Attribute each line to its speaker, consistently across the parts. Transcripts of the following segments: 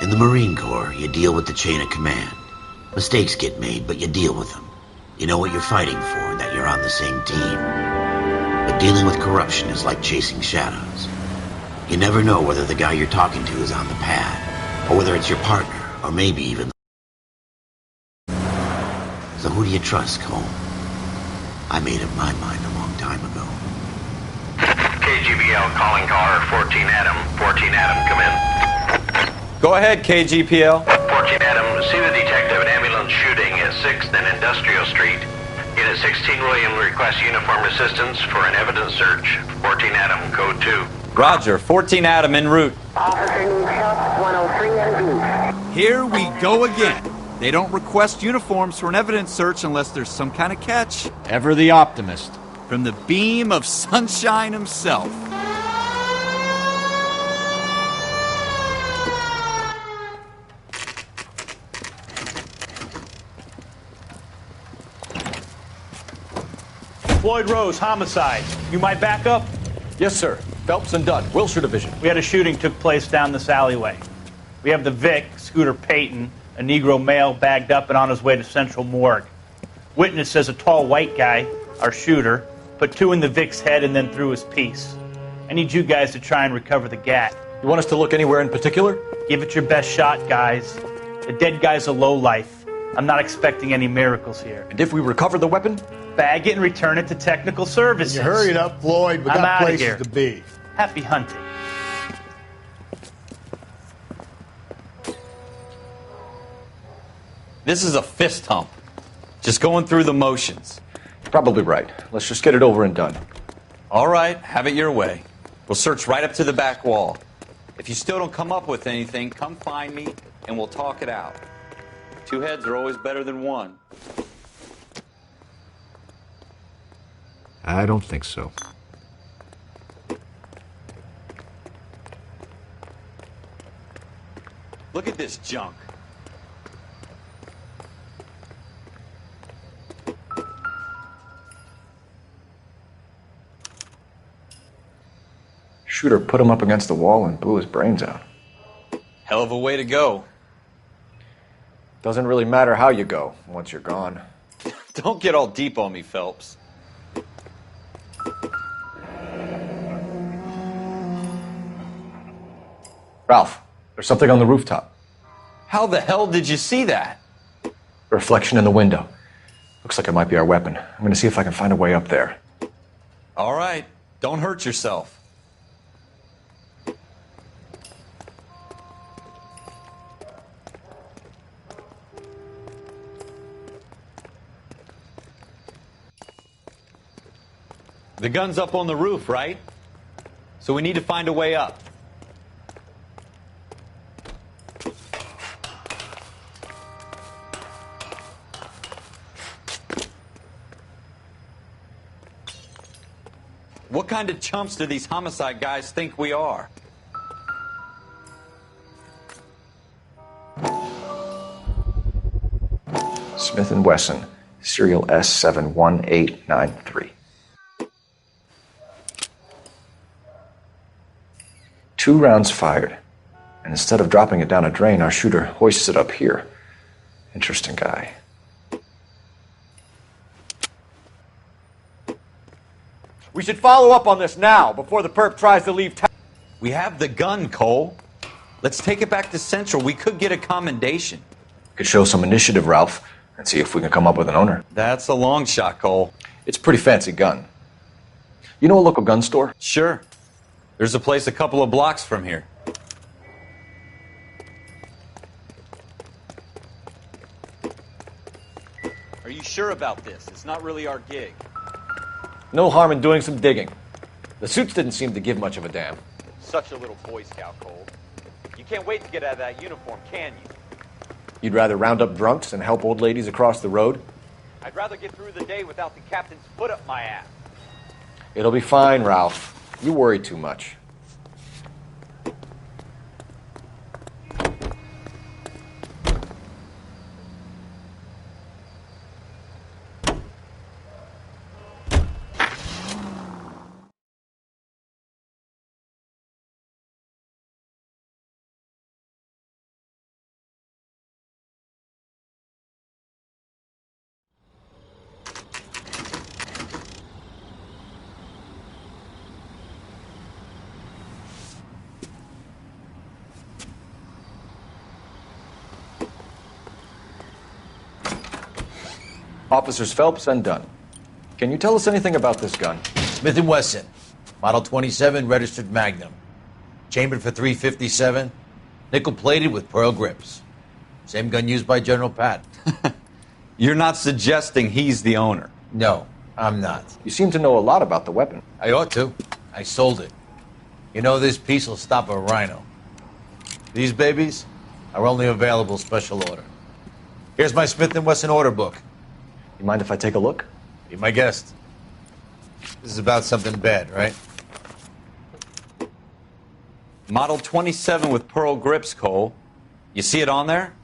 Speaker 1: In the Marine Corps, you deal with the chain of command. Mistakes get made, but you deal with them. You know what you're fighting for and that you're on the same team. But dealing with corruption is like chasing shadows. You never know whether the guy you're talking to is on the pad, or whether it's your partner, or maybe even... So who do you trust, Cole? I made up my mind a long time ago.
Speaker 2: KGBL calling car 14 Adam. 14 Adam, come in.
Speaker 3: Go ahead, KGPL.
Speaker 2: 14 Adam, see the detective at ambulance shooting at 6th and Industrial Street. Unit 16 William requests uniformed assistance for an evidence search. 14 Adam, code 2.
Speaker 3: Roger, 14 Adam en route.
Speaker 4: Officer needs help, 103 and
Speaker 5: Here we go again. They don't request uniforms for an evidence search unless there's some kind of catch.
Speaker 6: Ever the optimist.
Speaker 5: From the beam of sunshine himself.
Speaker 7: Floyd Rose, homicide. You might back up?
Speaker 6: Yes, sir. Phelps and Dunn, Wilshire Division.
Speaker 7: We had a shooting took place down this alleyway. We have the Vic, Scooter Payton, a Negro male bagged up and on his way to Central Morgue. Witness says a tall white guy, our shooter, put 2 in the Vic's head and then threw his piece. I need you guys to try and recover the gat.
Speaker 6: You want us to look anywhere in particular?
Speaker 7: Give it your best shot, guys. The dead guy's a lowlife. I'm not expecting any miracles here.
Speaker 6: And if we recover the weapon?
Speaker 7: Bag it and return it to technical services.
Speaker 8: You hurry it up, Floyd. We
Speaker 7: I'm
Speaker 8: got
Speaker 7: outta
Speaker 8: places
Speaker 7: here.
Speaker 8: to be.
Speaker 7: Happy hunting.
Speaker 3: This is a fist hump. Just going through the motions.
Speaker 6: Probably right. Let's just get it over and done.
Speaker 3: All right, have it your way. We'll search right up to the back wall. If you still don't come up with anything, come find me and we'll talk it out. 2 heads are always better than 1.
Speaker 6: I don't think so.
Speaker 3: Look at this junk.
Speaker 6: Shooter put him up against the wall and blew his brains out.
Speaker 3: Hell of a way to go.
Speaker 6: Doesn't really matter how you go once you're gone.
Speaker 3: Don't get all deep on me, Phelps.
Speaker 6: Ralph, there's something on the rooftop.
Speaker 3: How the hell did you see that?
Speaker 6: A reflection in the window. Looks like it might be our weapon. I'm going to see if I can find a way up there.
Speaker 3: All right, don't hurt yourself. The gun's up on the roof, right? So we need to find a way up. What kind of chumps do these homicide guys think we are?
Speaker 6: Smith & Wesson, serial S71893. 2 rounds fired, and instead of dropping it down a drain, our shooter hoists it up here. Interesting guy.
Speaker 9: We should follow up on this now, before the perp tries to leave town.
Speaker 3: We have the gun, Cole. Let's take it back to Central. We could get a commendation.
Speaker 6: Could show some initiative, Ralph, and see if we can come up with an owner.
Speaker 3: That's a long shot, Cole.
Speaker 6: It's a pretty fancy gun. You know a local gun store?
Speaker 3: Sure. There's a place a couple of blocks from here. Are you sure about this? It's not really our gig.
Speaker 6: No harm in doing some digging. The suits didn't seem to give much of a damn.
Speaker 9: Such a little Boy Scout, Cole. You can't wait to get out of that uniform, can you?
Speaker 6: You'd rather round up drunks and help old ladies across the road?
Speaker 9: I'd rather get through the day without the captain's foot up my ass.
Speaker 6: It'll be fine, Ralph. You worry too much. Officers Phelps and Dunn. Can you tell us anything about this gun?
Speaker 8: Smith & Wesson, Model 27, registered Magnum. Chambered for .357, nickel-plated with pearl grips. Same gun used by General Pat.
Speaker 3: You're not suggesting he's the owner?
Speaker 8: No, I'm not.
Speaker 6: You seem to know a lot about the weapon.
Speaker 8: I ought to. I sold it. You know, this piece will stop a rhino. These babies are only available special order. Here's my Smith & Wesson order book.
Speaker 6: You mind if I take a look?
Speaker 8: Be my guest. This is about something bad, right?
Speaker 3: Model 27 with pearl grips, Cole. You see it on there?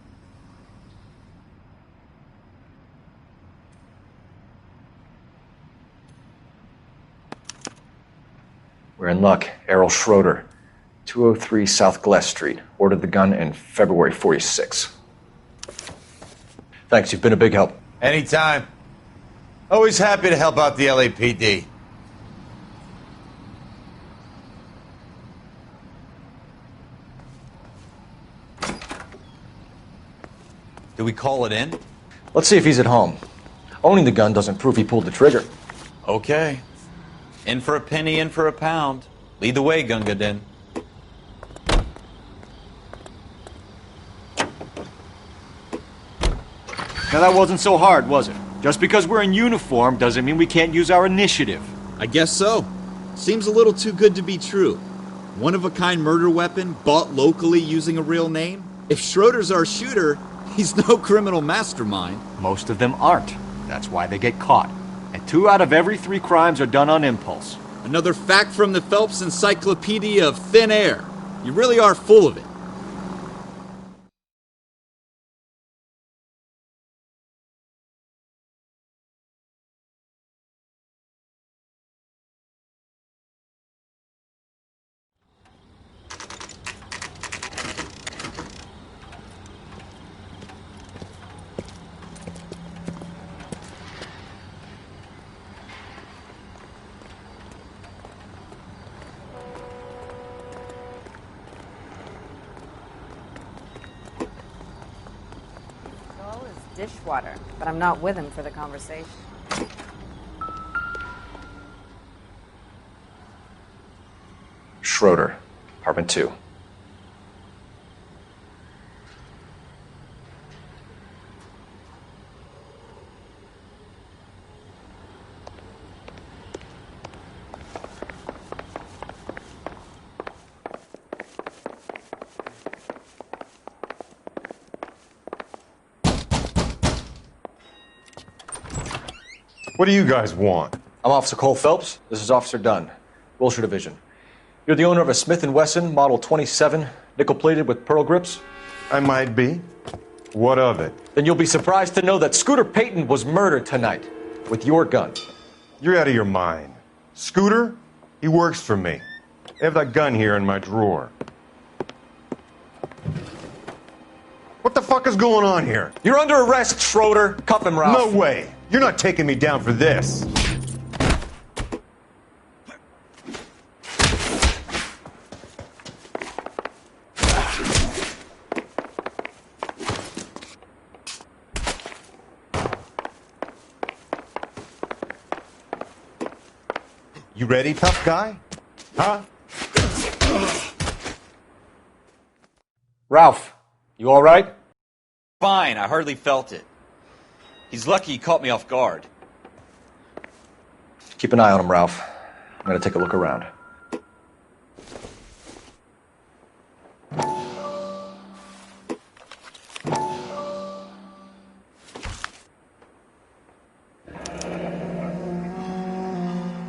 Speaker 6: We're in luck. Errol Schroeder, 203 South Glass Street. Ordered the gun in February '46. Thanks, you've been a big help.
Speaker 8: Anytime. Always happy to help out the LAPD.
Speaker 3: Do we call it in?
Speaker 6: Let's see if he's at home. Owning the gun doesn't prove he pulled the trigger.
Speaker 3: Okay. In for a penny, in for a pound. Lead the way, Gunga Din.
Speaker 10: Now that wasn't so hard, was it? Just because we're in uniform doesn't mean we can't use our initiative.
Speaker 5: I guess so. Seems a little too good to be true. One-of-a-kind murder weapon bought locally using a real name? If Schroeder's our shooter, he's no criminal mastermind.
Speaker 10: Most of them aren't. That's why they get caught. And 2 out of every 3 crimes are done on impulse.
Speaker 5: Another fact from the Phelps Encyclopedia of Thin Air. You really are full of it.
Speaker 11: Dishwater, but I'm not with him for the conversation.
Speaker 6: Schroeder, apartment 2.
Speaker 12: What do you guys want?
Speaker 6: I'm Officer Cole Phelps. This is Officer Dunn, Wilshire Division. You're the owner of a Smith & Wesson Model 27, nickel-plated with pearl grips?
Speaker 12: I might be. What of it?
Speaker 6: Then you'll be surprised to know that Scooter Payton was murdered tonight with your gun.
Speaker 12: You're out of your mind. Scooter? He works for me. I have that gun here in my drawer. What the fuck is going on here?
Speaker 6: You're under arrest, Schroeder. Cuff him, Ralph.
Speaker 12: No way. You're not taking me down for this. You ready, tough guy? Huh?
Speaker 6: Ralph, you all right?
Speaker 3: Fine, I hardly felt it. He's lucky he caught me off guard.
Speaker 6: Keep an eye on him, Ralph. I'm going to take a look around.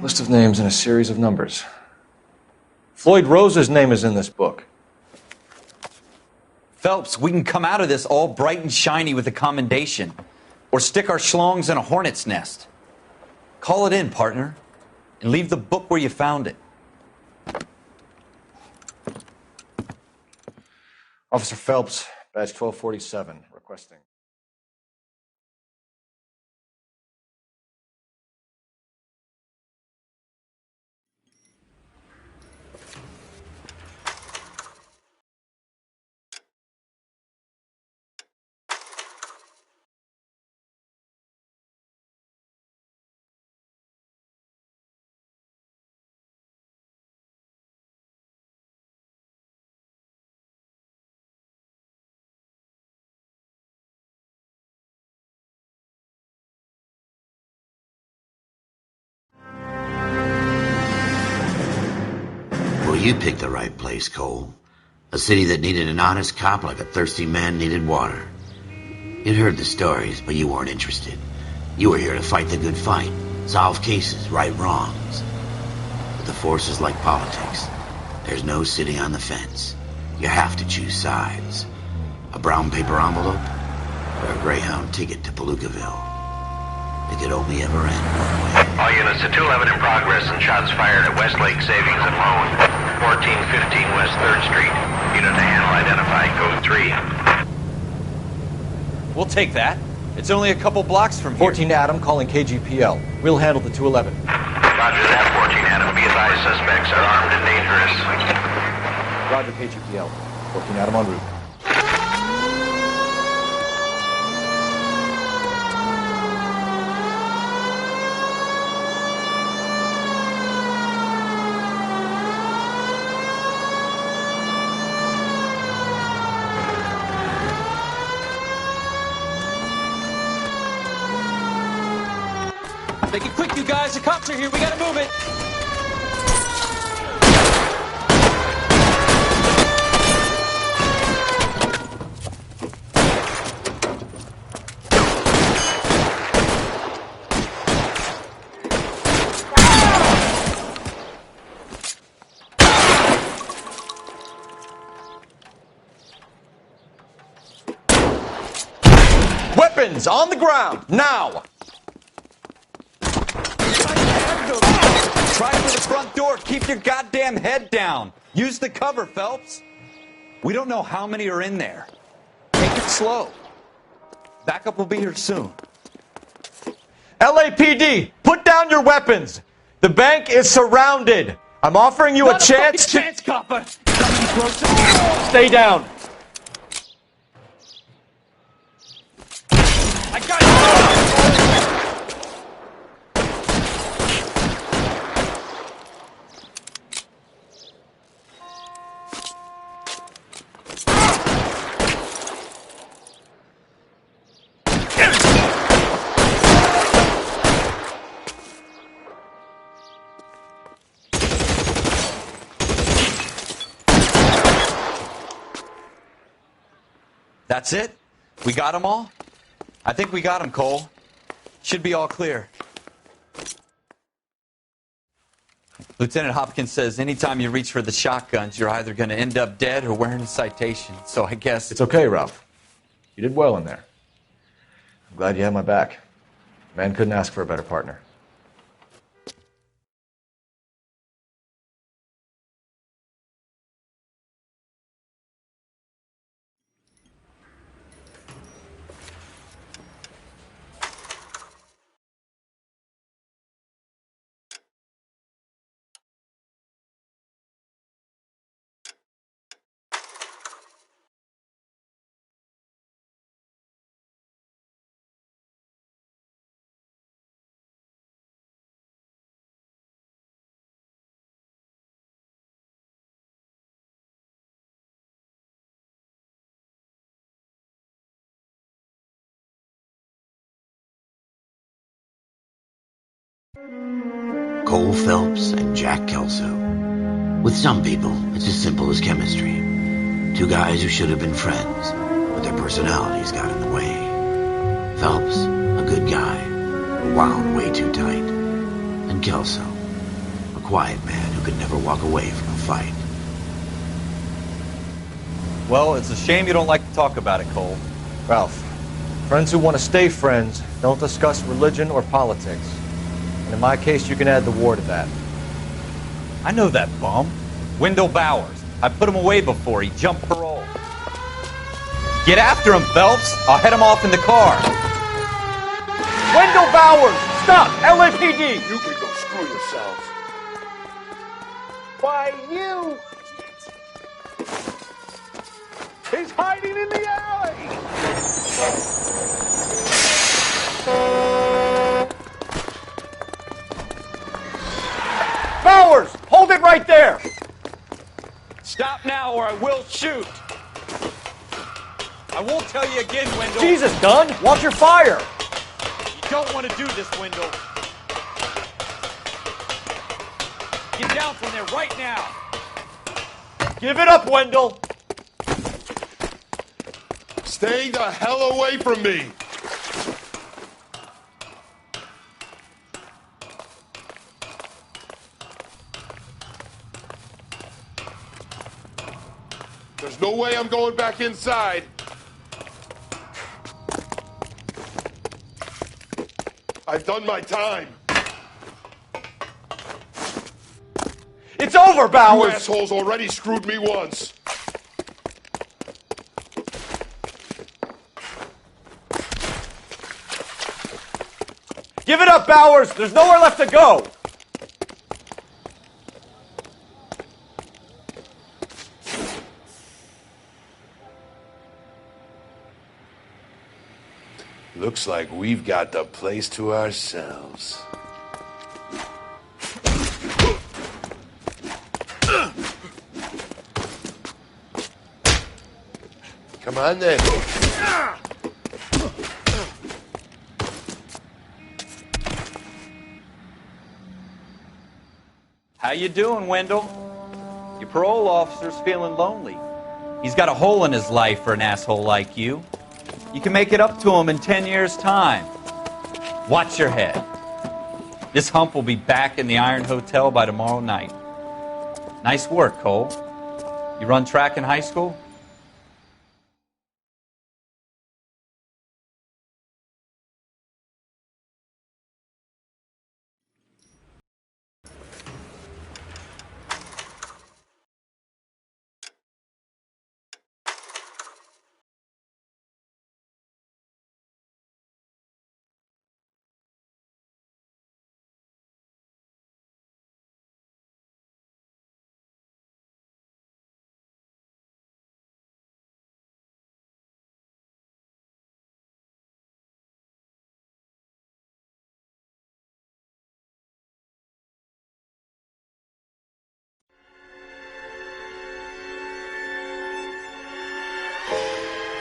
Speaker 6: List of names and a series of numbers. Floyd Rose's name is in this book.
Speaker 3: Phelps, we can come out of this all bright and shiny with a commendation. Or stick our schlongs in a hornet's nest. Call it in, partner. And leave the book where you found it.
Speaker 6: Officer Phelps, badge 1247, requesting.
Speaker 1: You picked the right place, Cole. A city that needed an honest cop like a thirsty man needed water. You'd heard the stories, but you weren't interested. You were here to fight the good fight, solve cases, right wrongs. But the force is like politics. There's no sitting on the fence. You have to choose sides. A brown paper envelope or a Greyhound ticket to Palookaville. It could only ever end one way.
Speaker 2: All units to 211 in progress and shots fired at Westlake Savings and Loan, 1415 West 3rd Street. Unit to handle identified, code 3.
Speaker 3: We'll take that. It's only a couple blocks from here.
Speaker 6: 14 Adam calling KGPL. We'll handle the 211.
Speaker 2: Roger that, 14 Adam. Be advised, suspects are armed and dangerous.
Speaker 6: Roger, KGPL. 14 Adam en route.
Speaker 3: Make it quick, you guys. The cops are here. We gotta move it.
Speaker 6: Weapons on the ground, now!
Speaker 3: Try for the front door. Keep your goddamn head down. Use the cover, Phelps. We don't know how many are in there. Take it slow. Backup will be here soon.
Speaker 6: LAPD, put down your weapons. The bank is surrounded. I'm offering you a chance to...
Speaker 3: chance, copper.
Speaker 6: Stay down.
Speaker 3: I got you. That's it? We got them all? I think we got them, Cole. Should be all clear. Lieutenant Hopkins says anytime you reach for the shotguns, you're either going to end up dead or wearing a citation. So I guess...
Speaker 6: It's okay, Ralph. You did well in there. I'm glad you had my back. Man couldn't ask for a better partner.
Speaker 1: Cole Phelps and Jack Kelso. With some people, it's as simple as chemistry. Two guys who should have been friends, but their personalities got in the way. Phelps, a good guy, but wound way too tight. And Kelso, a quiet man who could never walk away from a fight.
Speaker 3: Well, it's a shame you don't like to talk about it, Cole.
Speaker 6: Ralph, friends who want to stay friends don't discuss religion or politics. And in my case, you can add the war to that.
Speaker 3: I know that bum. Wendell Bowers. I put him away before. He jumped parole. Get after him, Phelps. I'll head him off in the car.
Speaker 6: Wendell Bowers! Stop! LAPD!
Speaker 13: You can go screw yourselves. Why, you... He's hiding in the alley!
Speaker 6: Bowers! Hold it right there!
Speaker 3: Stop now or I will shoot. I won't tell you again, Wendell.
Speaker 6: Jesus, Dunn! Watch your fire!
Speaker 3: You don't want to do this, Wendell. Get down from there right now.
Speaker 6: Give it up, Wendell!
Speaker 12: Stay the hell away from me! There's no way I'm going back inside. I've done my time.
Speaker 6: It's over, Bowers!
Speaker 12: You assholes already screwed me once.
Speaker 6: Give it up, Bowers! There's nowhere left to go!
Speaker 12: Looks like we've got the place to ourselves. Come on then.
Speaker 3: How you doing, Wendell? Your parole officer's feeling lonely. He's got a hole in his life for an asshole like you. You can make it up to him in 10 years' time. Watch your head. This hump will be back in the Iron Hotel by tomorrow night. Nice work, Cole. You run track in high school?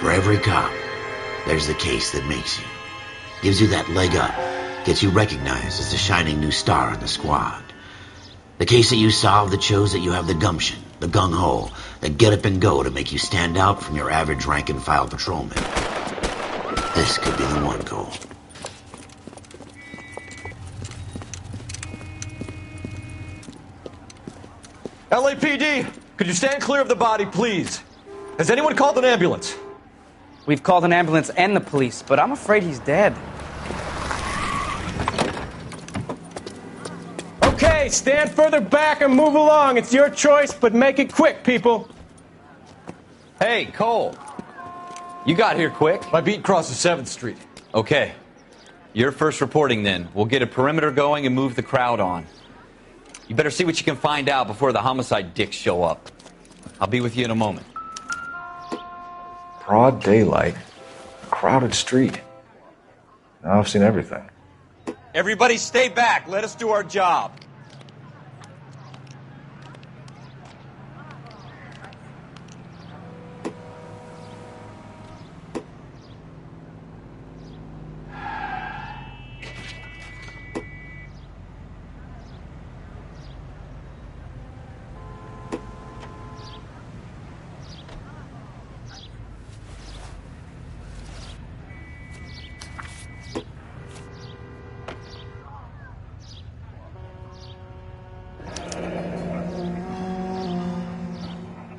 Speaker 1: For every cop, there's the case that makes you. Gives you that leg up. Gets you recognized as the shining new star in the squad. The case that you solve that shows that you have the gumption, the gung-ho, the get up and go to make you stand out from your average rank-and-file patrolman. This could be the one, Cole.
Speaker 6: LAPD, could you stand clear of the body, please? Has anyone called an ambulance?
Speaker 14: We've called an ambulance and the police, but I'm afraid he's dead.
Speaker 15: Okay, stand further back and move along. It's your choice, but make it quick, people.
Speaker 3: Hey, Cole. You got here quick.
Speaker 6: My beat crosses 7th Street.
Speaker 3: Okay. You're first reporting then. We'll get a perimeter going and move the crowd on. You better see what you can find out before the homicide dicks show up. I'll be with you in a moment.
Speaker 6: Broad daylight. Crowded street. Now I've seen everything.
Speaker 3: Everybody stay back. Let us do our job.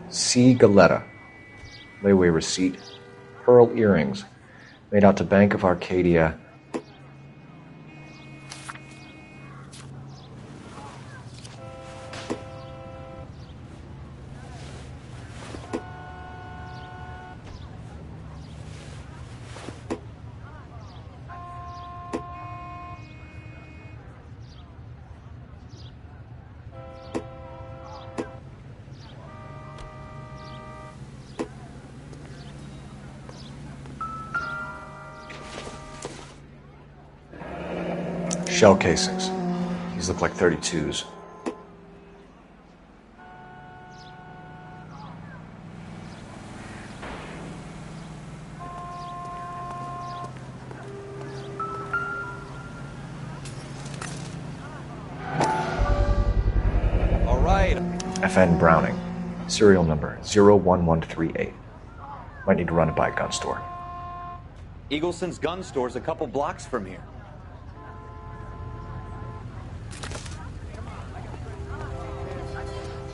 Speaker 6: C. Galetta. Layaway receipt. Pearl earrings. Made out to Bank of Arcadia. Shell casings. These look like 32s.
Speaker 3: All right.
Speaker 6: FN Browning. Serial number 01138. Might need to run it by a gun store.
Speaker 3: Eagleson's gun store's a couple blocks from here.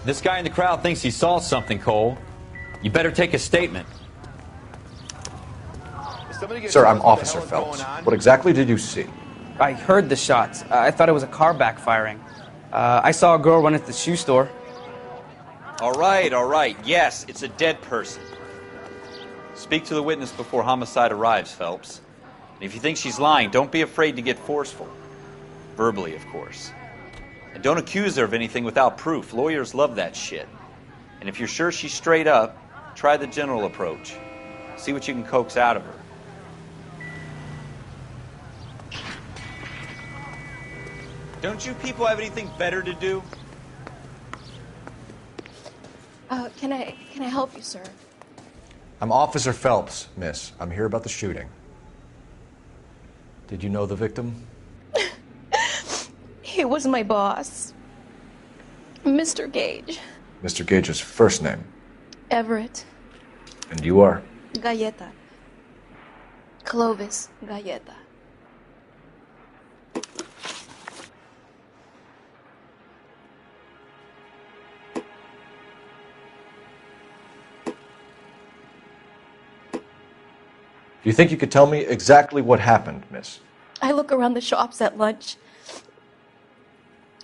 Speaker 3: This guy in the crowd thinks he saw something, Cole. You better take a statement.
Speaker 6: Sir, I'm Officer Phelps. What exactly did you see?
Speaker 14: I heard the shots. I thought it was a car backfiring. I saw a girl run into the shoe store.
Speaker 3: All right. Yes, it's a dead person. Speak to the witness before homicide arrives, Phelps. And if you think she's lying, don't be afraid to get forceful. Verbally, of course. And don't accuse her of anything without proof. Lawyers love that shit. And if you're sure she's straight up, try the general approach. See what you can coax out of her. Don't you people have anything better to do?
Speaker 16: Can I help you, sir?
Speaker 6: I'm Officer Phelps, miss. I'm here about the shooting. Did you know the victim?
Speaker 16: He was my boss, Mr. Gage.
Speaker 6: Mr. Gage's first name.
Speaker 16: Everett.
Speaker 6: And you are?
Speaker 16: Galleta. Clovis Galleta.
Speaker 6: Do you think you could tell me exactly what happened, miss?
Speaker 16: I look around the shops at lunch.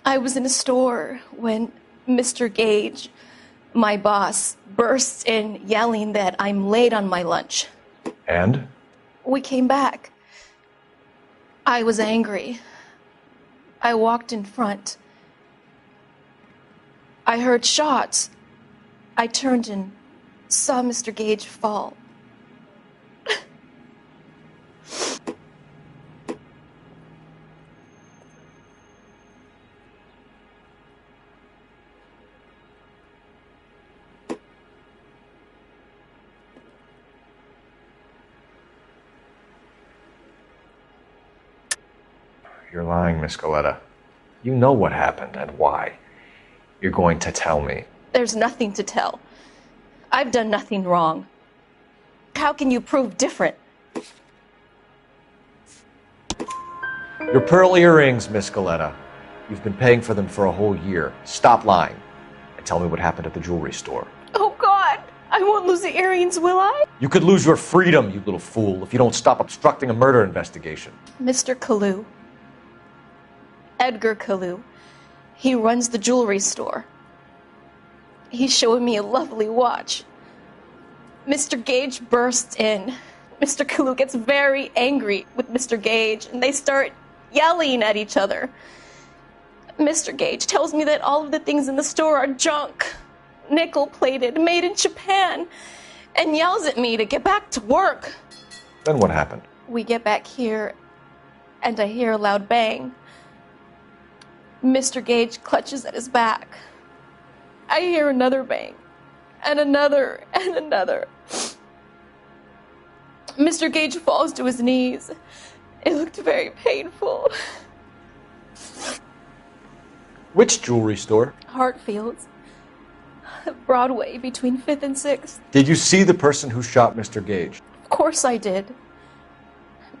Speaker 16: I was in a store when Mr. Gage, my boss, bursts in yelling that I'm late on my lunch.
Speaker 6: And?
Speaker 16: We came back. I was angry. I walked in front. I heard shots. I turned and saw Mr. Gage fall.
Speaker 6: You're lying, Miss Galleta. You know what happened and why. You're going to tell me.
Speaker 16: There's nothing to tell. I've done nothing wrong. How can you prove different?
Speaker 6: Your pearl earrings, Miss Galleta. You've been paying for them for a whole year. Stop lying and tell me what happened at the jewelry store.
Speaker 16: Oh, God! I won't lose the earrings, will I?
Speaker 6: You could lose your freedom, you little fool, if you don't stop obstructing a murder investigation.
Speaker 16: Mr. Kalu. Edgar Kalu. He runs the jewelry store. He's showing me a lovely watch. Mr. Gage bursts in. Mr. Kalu gets very angry with Mr. Gage, and they start yelling at each other. Mr. Gage tells me that all of the things in the store are junk, nickel-plated, made in Japan, and yells at me to get back to work.
Speaker 6: Then what happened?
Speaker 16: We get back here, and I hear a loud bang. Mr. Gage clutches at his back. I hear another bang, and another, and another. Mr. Gage falls to his knees. It looked very painful.
Speaker 6: Which jewelry store?
Speaker 16: Hartfield's. Broadway, between 5th and 6th.
Speaker 6: Did you see the person who shot Mr. Gage?
Speaker 16: Of course I did.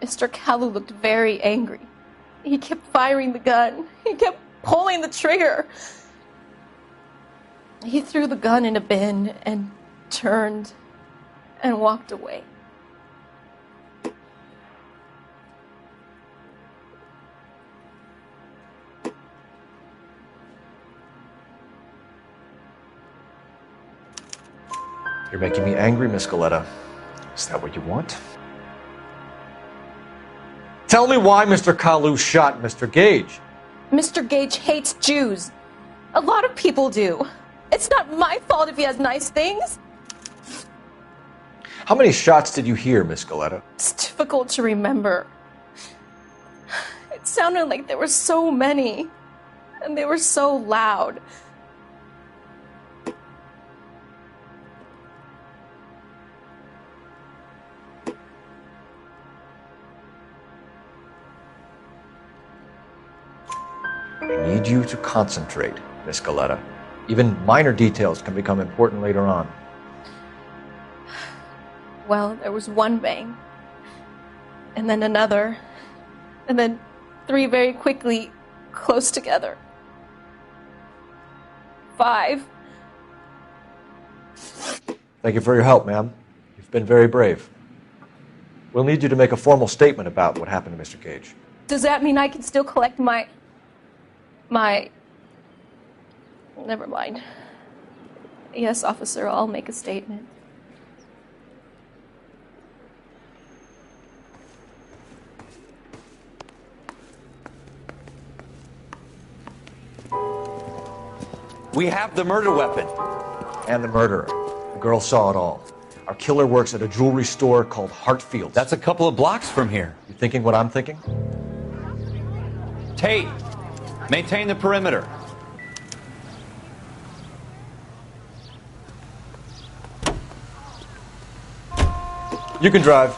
Speaker 16: Mr. Kalu looked very angry. He kept firing the gun. He kept pulling the trigger. He threw the gun in a bin and turned and walked away.
Speaker 6: You're making me angry, Miss Galleta. Is that what you want? Tell me why Mr. Kalu shot Mr. Gage.
Speaker 16: Mr. Gage hates Jews. A lot of people do. It's not my fault if he has nice things.
Speaker 6: How many shots did you hear, Miss Galleta?
Speaker 16: It's difficult to remember. It sounded like there were so many, and they were so loud.
Speaker 6: I need you to concentrate, Miss Galleta. Even minor details can become important later on.
Speaker 16: Well, there was one bang, and then another, and then 3 very quickly, close together. 5.
Speaker 6: Thank you for your help, ma'am. You've been very brave. We'll need you to make a formal statement about what happened to Mr. Gage.
Speaker 16: Does that mean I can still collect my... Never mind. Yes, officer, I'll make a statement.
Speaker 3: We have the murder weapon.
Speaker 6: And the murderer. The girl saw it all. Our killer works at a jewelry store called Hartfield's.
Speaker 3: That's a couple of blocks from here.
Speaker 6: You thinking what I'm thinking?
Speaker 3: Tate, maintain the perimeter.
Speaker 6: You can drive.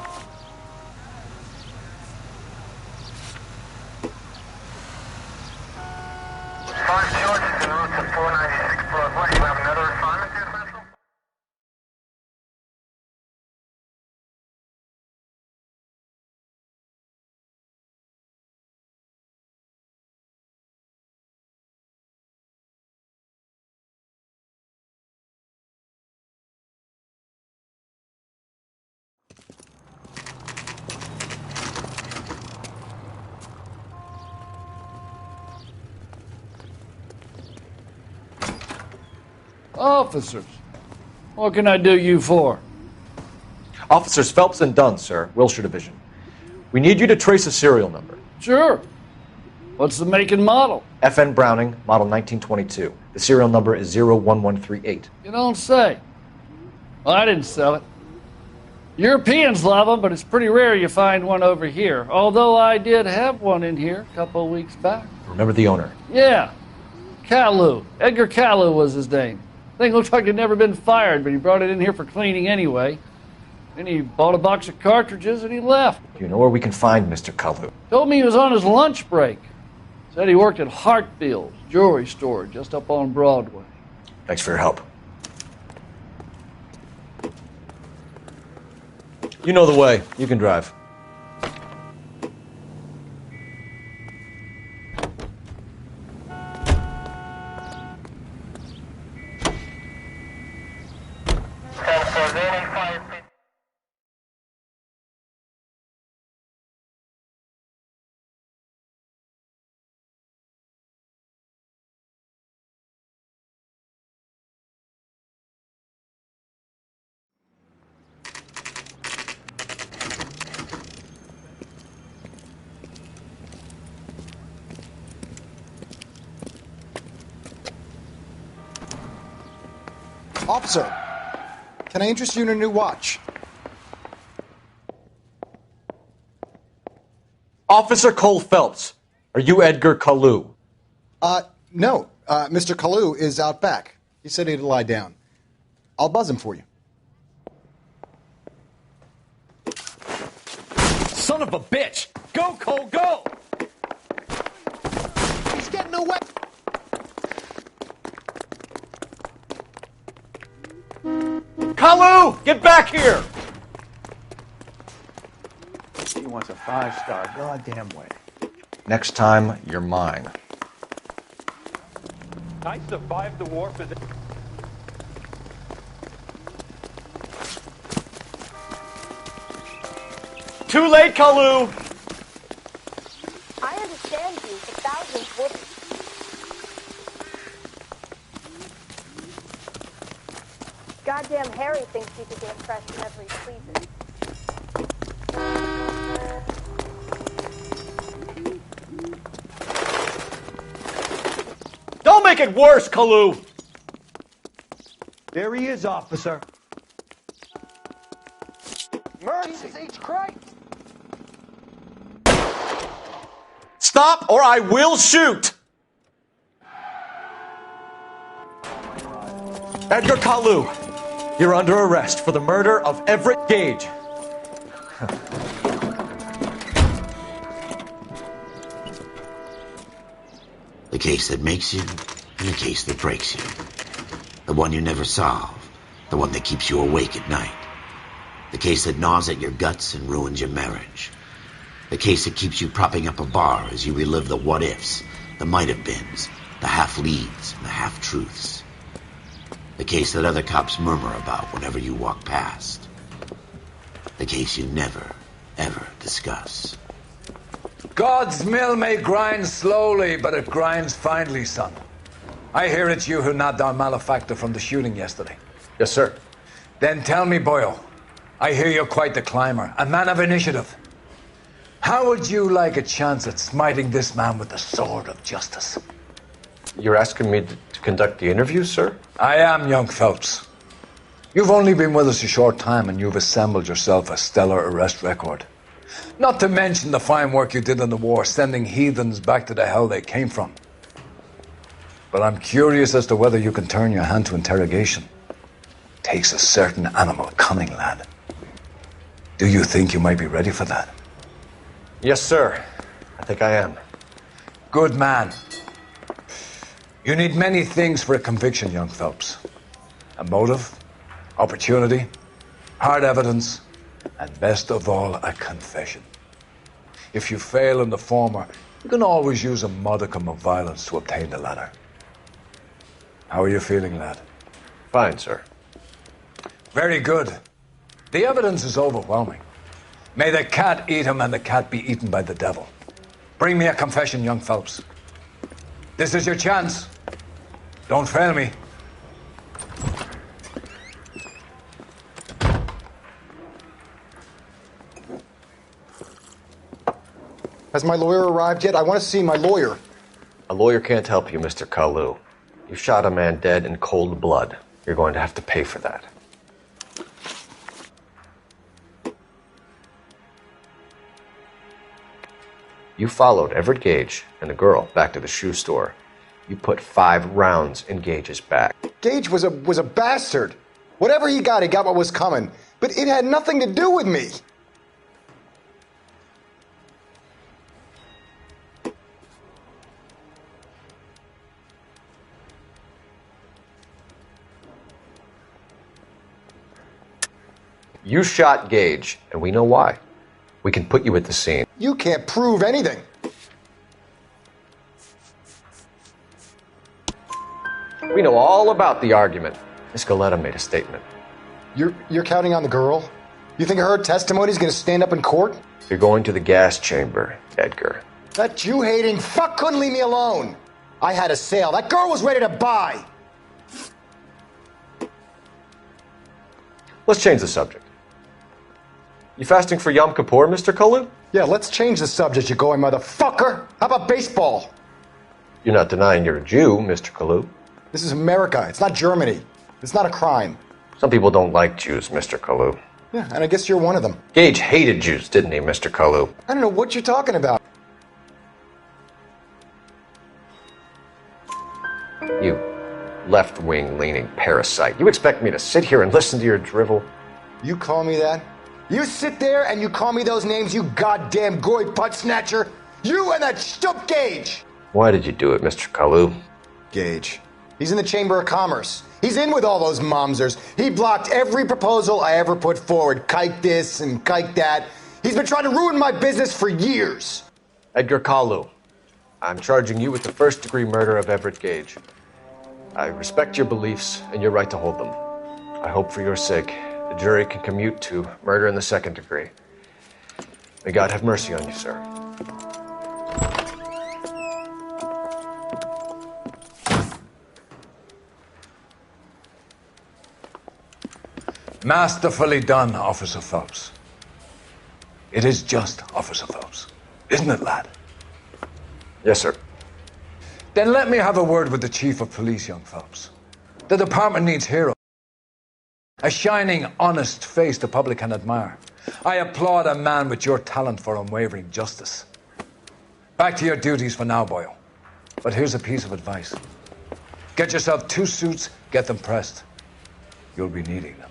Speaker 17: Officers, what can I do you for?
Speaker 6: Officers Phelps and Dunn, sir, Wilshire Division. We need you to trace a serial number.
Speaker 17: Sure. What's the make and model?
Speaker 6: FN Browning, model 1922. The serial number is 01138.
Speaker 17: You don't say. Well, I didn't sell it. Europeans love them, but it's pretty rare you find one over here. Although I did have one in here a couple of weeks back.
Speaker 6: Remember the owner?
Speaker 17: Yeah. Caillou. Edgar Caillou was his name. Thing looked like he'd never been fired, but he brought it in here for cleaning anyway. Then he bought a box of cartridges and he left.
Speaker 6: Do you know where we can find Mr. Caillou?
Speaker 17: Told me he was on his lunch break. Said he worked at Hartfield's jewelry store just up on Broadway.
Speaker 6: Thanks for your help. You know the way. You can drive.
Speaker 18: Officer, can I interest you in a new watch?
Speaker 6: Officer Cole Phelps, are you Edgar Caillou?
Speaker 18: No. Mr. Caillou is out back. He said he'd lie down. I'll buzz him for you.
Speaker 3: Son of a bitch! Go, Cole, go!
Speaker 18: He's getting away!
Speaker 6: Caillou, get back here!
Speaker 19: He wants a 5-star goddamn way.
Speaker 6: Next time, you're mine.
Speaker 9: I survived the war for this.
Speaker 6: Too late, Caillou!
Speaker 4: I understand you, but thousands wouldn't. Goddamn Harry thinks you could get fresh whenever he pleases.
Speaker 6: Don't make it worse, Caillou!
Speaker 19: There he is, officer.
Speaker 13: Mercy! Jesus H. Christ!
Speaker 6: Stop or I will shoot! Edgar Caillou, you're under arrest for the murder of Everett Gage.
Speaker 1: The case that makes you and the case that breaks you. The one you never solve. The one that keeps you awake at night. The case that gnaws at your guts and ruins your marriage. The case that keeps you propping up a bar as you relive the what-ifs, the might-have-beens, the half-leads, and the half-truths. The case that other cops murmur about whenever you walk past. The case you never, ever discuss.
Speaker 20: God's mill may grind slowly, but it grinds finely, son. I hear it's you who nabbed our malefactor from the shooting yesterday.
Speaker 6: Yes, sir.
Speaker 20: Then tell me, Boyle, I hear you're quite the climber, a man of initiative. How would you like a chance at smiting this man with the sword of justice?
Speaker 6: You're asking me to conduct the interview, sir?
Speaker 20: I am, young Phelps. You've only been with us a short time and you've assembled yourself a stellar arrest record. Not to mention the fine work you did in the war, sending heathens back to the hell they came from. But I'm curious as to whether you can turn your hand to interrogation. Takes a certain animal cunning, lad. Do you think you might be ready for that?
Speaker 6: Yes, sir. I think I am.
Speaker 20: Good man. You need many things for a conviction, young Phelps. A motive, opportunity, hard evidence, and best of all, a confession. If you fail in the former, you can always use a modicum of violence to obtain the latter. How are you feeling, lad?
Speaker 6: Fine, sir.
Speaker 20: Very good. The evidence is overwhelming. May the cat eat him and the cat be eaten by the devil. Bring me a confession, young Phelps. This is your chance. Don't fail me.
Speaker 18: Has my lawyer arrived yet? I want to see my lawyer.
Speaker 6: A lawyer can't help you, Mr. Kalu. You shot a man dead in cold blood. You're going to have to pay for that. You followed Everett Gage and the girl back to the shoe store. You put 5 rounds in Gage's back.
Speaker 18: Gage was a bastard. Whatever he got what was coming. But it had nothing to do with me.
Speaker 6: You shot Gage, and we know why. We can put you at the scene.
Speaker 18: You can't prove anything.
Speaker 6: We know all about the argument. Miss Goleta made a statement.
Speaker 18: You're counting on the girl? You think her testimony is going to stand up in court?
Speaker 6: You're going to the gas chamber, Edgar.
Speaker 18: That Jew-hating fuck couldn't leave me alone. I had a sale. That girl was ready to buy.
Speaker 6: Let's change the subject. You fasting for Yom Kippur, Mr. Kalu?
Speaker 18: Yeah, let's change the subject, you going motherfucker. How about baseball?
Speaker 6: You're not denying you're a Jew, Mr. Kalu.
Speaker 18: This is America. It's not Germany. It's not a crime.
Speaker 6: Some people don't like Jews, Mr. Kalu.
Speaker 18: Yeah, and I guess you're one of them.
Speaker 6: Gage hated Jews, didn't he, Mr. Kalu?
Speaker 18: I don't know what you're talking about.
Speaker 6: You left-wing leaning parasite. You expect me to sit here and listen to your drivel?
Speaker 18: You call me that? You sit there and you call me those names, you goddamn goy butt snatcher? You and that stup Gage!
Speaker 6: Why did you do it, Mr. Kalu?
Speaker 18: Gage. He's in the Chamber of Commerce. He's in with all those momsers. He blocked every proposal I ever put forward. Kike this and kike that. He's been trying to ruin my business for years.
Speaker 6: Edgar Kalu, I'm charging you with the first-degree murder of Everett Gage. I respect your beliefs and your right to hold them. I hope for your sake the jury can commute to murder in the second degree. May God have mercy on you, sir.
Speaker 20: Masterfully done, Officer Phelps. It is just, Officer Phelps. Isn't it, lad?
Speaker 6: Yes, sir.
Speaker 20: Then let me have a word with the Chief of Police, young Phelps. The department needs heroes. A shining, honest face the public can admire. I applaud a man with your talent for unwavering justice. Back to your duties for now, Boyle. But here's a piece of advice. Get yourself 2 suits, get them pressed. You'll be needing them.